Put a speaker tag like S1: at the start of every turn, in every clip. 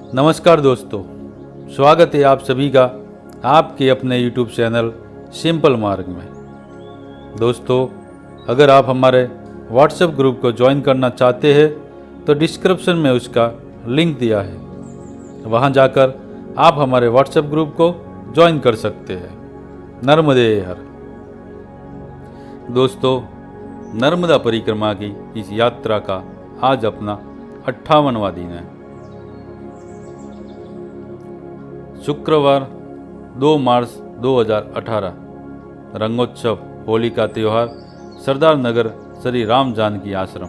S1: नमस्कार दोस्तों, स्वागत है आप सभी का आपके अपने YouTube चैनल सिंपल मार्ग में। दोस्तों, अगर आप हमारे WhatsApp ग्रुप को ज्वाइन करना चाहते हैं तो डिस्क्रिप्शन में उसका लिंक दिया है, वहां जाकर आप हमारे WhatsApp ग्रुप को ज्वाइन कर सकते हैं। नर्मदे हर। दोस्तों, नर्मदा परिक्रमा की इस यात्रा का आज अपना 58वां दिन है। शुक्रवार 2 मार्च 2018 रंगोत्सव होली का त्यौहार सरदार नगर श्री राम जानकी आश्रम।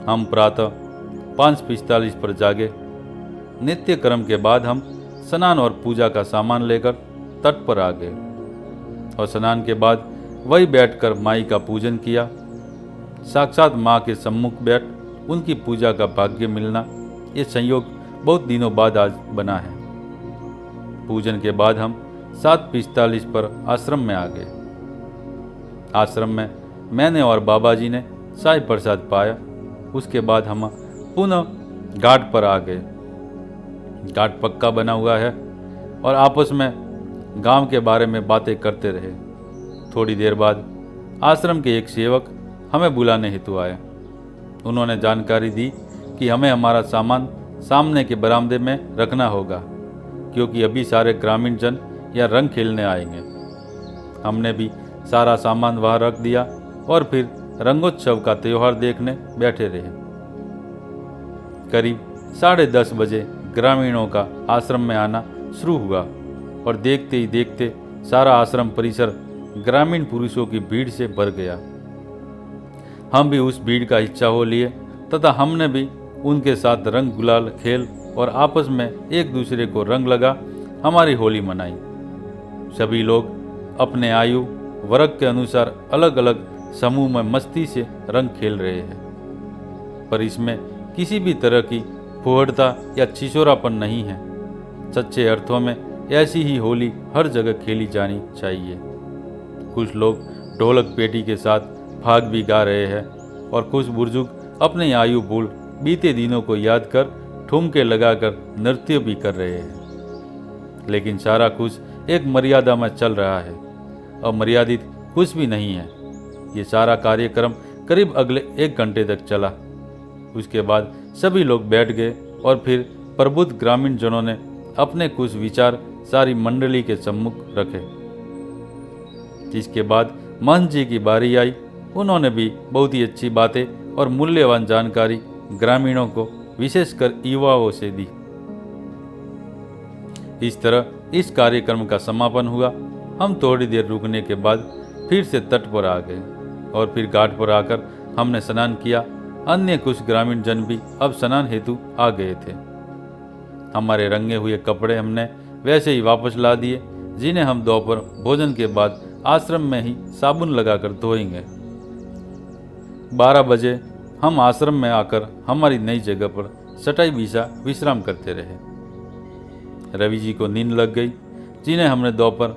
S1: हम प्रातः 5:45 पर जागे। नित्य कर्म के बाद हम स्नान और पूजा का सामान लेकर तट पर आ गए और स्नान के बाद वही बैठकर माई का पूजन किया। साक्षात माँ के सम्मुख बैठ उनकी पूजा का भाग्य मिलना, ये संयोग बहुत दिनों बाद आज बना है। पूजन के बाद हम 7:45 पर आश्रम में आ गए। आश्रम में मैंने और बाबा जी ने साई प्रसाद पाया। उसके बाद हम पुनः घाट पर आ गए। घाट पक्का बना हुआ है और आपस में गांव के बारे में बातें करते रहे। थोड़ी देर बाद आश्रम के एक सेवक हमें बुलाने हेतु आए। उन्होंने जानकारी दी कि हमें हमारा सामान सामने के बरामदे में रखना होगा, क्योंकि अभी सारे ग्रामीण जन या रंग खेलने आएंगे। हमने भी सारा सामान वहाँ रख दिया और फिर रंगोत्सव का त्यौहार देखने बैठे रहे। करीब 10:30 बजे ग्रामीणों का आश्रम में आना शुरू हुआ और देखते ही देखते सारा आश्रम परिसर ग्रामीण पुरुषों की भीड़ से भर गया। हम भी उस भीड़ का हिस्सा हो लिए तथा हमने भी उनके साथ रंग गुलाल खेल और आपस में एक दूसरे को रंग लगा हमारी होली मनाई। सभी लोग अपने आयु वर्ग के अनुसार अलग अलग समूह में मस्ती से रंग खेल रहे हैं, पर इसमें किसी भी तरह की फुहड़ता या छिछोरापन नहीं है। सच्चे अर्थों में ऐसी ही होली हर जगह खेली जानी चाहिए। कुछ लोग ढोलक पेटी के साथ फाग भी गा रहे हैं और कुछ बुजुर्ग अपनी आयु भूल बीते दिनों को याद कर ठुमके लगाकर नृत्य भी कर रहे हैं। लेकिन सारा कुछ एक मर्यादा में चल रहा है और मर्यादित कुछ भी नहीं है। ये सारा कार्यक्रम करीब अगले 1 घंटे तक चला। उसके बाद सभी लोग बैठ गए और फिर प्रबुद्ध ग्रामीण जनों ने अपने कुछ विचार सारी मंडली के सम्मुख रखे। इसके बाद महंत जी की बारी आई। उन्होंने भी बहुत ही अच्छी बातें और मूल्यवान जानकारी ग्रामीणों को, विशेषकर युवाओं से दी। इस तरह इस कार्यक्रम का समापन हुआ। हम थोड़ी देर रुकने के बाद फिर से तट पर आ गए और फिर घाट पर आकर हमने स्नान किया। अन्य कुछ ग्रामीण जन भी अब स्नान हेतु आ गए थे। हमारे रंगे हुए कपड़े हमने वैसे ही वापस ला दिए, जिन्हें हम दोपहर भोजन के बाद आश्रम में ही साबुन लगाकर धोएंगे। 12 बजे हम आश्रम में आकर हमारी नई जगह पर चटाई बिछा विश्राम करते रहे। रवि जी को नींद लग गई, जिन्हें हमने दोपहर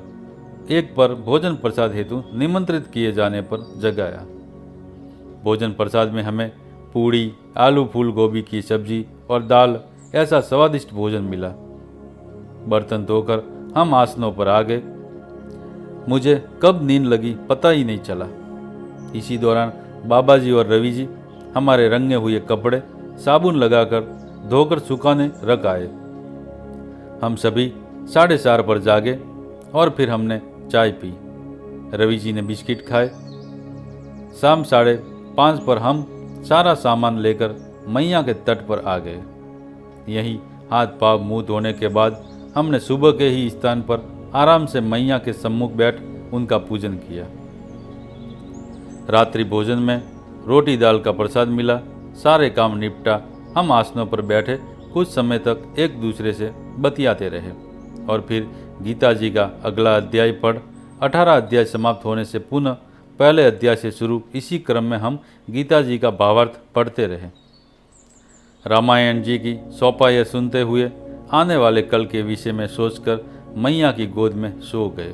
S1: 1 पर भोजन प्रसाद हेतु निमंत्रित किए जाने पर जगाया। भोजन प्रसाद में हमें पूड़ी, आलू फूल गोभी की सब्जी और दाल ऐसा स्वादिष्ट भोजन मिला। बर्तन धोकर हम आसनों पर आ गए। मुझे कब नींद लगी पता ही नहीं चला। इसी दौरान बाबा जी और रवि जी हमारे रंगे हुए कपड़े साबुन लगाकर धोकर सुखाने रख आए। हम सभी 4:30 पर जागे और फिर हमने चाय पी। रवि जी ने बिस्किट खाए। शाम 5:30 पर हम सारा सामान लेकर मैया के तट पर आ गए। यहीं हाथ पाँव मुँह धोने के बाद हमने सुबह के ही स्थान पर आराम से मैया के सम्मुख बैठ उनका पूजन किया। रात्रि भोजन में रोटी दाल का प्रसाद मिला। सारे काम निपटा हम आसनों पर बैठे कुछ समय तक एक दूसरे से बतियाते रहे और फिर गीता जी का अगला अध्याय पढ़ 18 अध्याय समाप्त होने से पुनः पहले अध्याय से शुरू इसी क्रम में हम गीता जी का भावार्थ पढ़ते रहे। रामायण जी की चौपाई सुनते हुए आने वाले कल के विषय में सोचकर मैया की गोद में सो गए।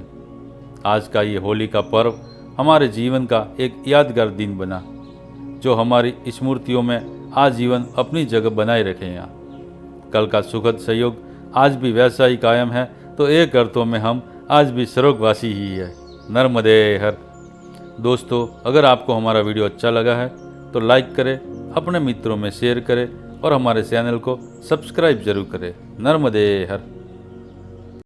S1: आज का ये होली का पर्व हमारे जीवन का एक यादगार दिन बना, जो हमारी स्मृतियों में आजीवन अपनी जगह बनाए रखेगा। कल का सुखद सहयोग आज भी वैसा ही कायम है, तो एक अर्थों में हम आज भी स्वर्गवासी ही है। नर्मदे हर। दोस्तों, अगर आपको हमारा वीडियो अच्छा लगा है तो लाइक करें, अपने मित्रों में शेयर करें और हमारे चैनल को सब्सक्राइब जरूर करें। नर्मदे हर।